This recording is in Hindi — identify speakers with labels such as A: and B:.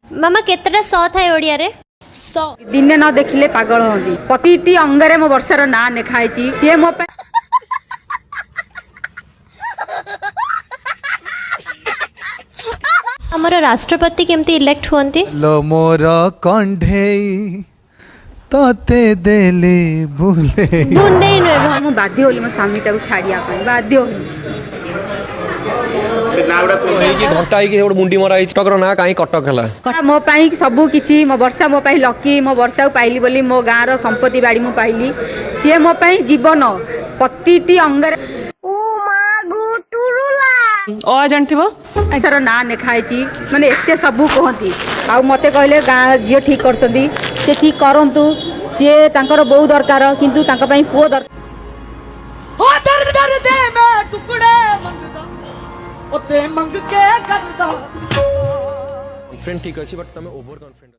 A: मामा केतटा सौ थाए ओडिया रे 100
B: दिने न देखिले पागल होंदी प्रतिटी अंगरे मो वर्षर ना नेखाइची सी मो पे
A: हमर राष्ट्रपति केमती इलेक्ट हुअंती
C: लो मोर कंढेई तते देले भूले
A: भुंडे नुए
B: मो बाध्य होली मो स्वामी टाକୁ छाड़िया ପାଇଁ बाध्य होली
D: घंटा मुंडी मरा टकर ना कहीं कटक है
B: मो पाई सबू किछि मो वर्षा मो पाई लकी मो वर्षा पाइली बोली मो गाँ रो संपत्ति बाड़ी मु पाइली सी मो पाई जीवन प्रतिटी अंगरे
E: जानथिबो
B: सर ना नेखाइची माने एते सबू कहती आ मते कहले गाँ झियो ठीक करछंदी से ठीक करंतु सी तांकर बहु दरकार किंतु तांका पाई पुओ दरकार
F: ओ दर दर दे मैं टुकड़े मंगदा ओ ते मंग के करदा
D: कॉन्फिडेंट ठीक अछि बट तमे ओवर कॉन्फिडेंट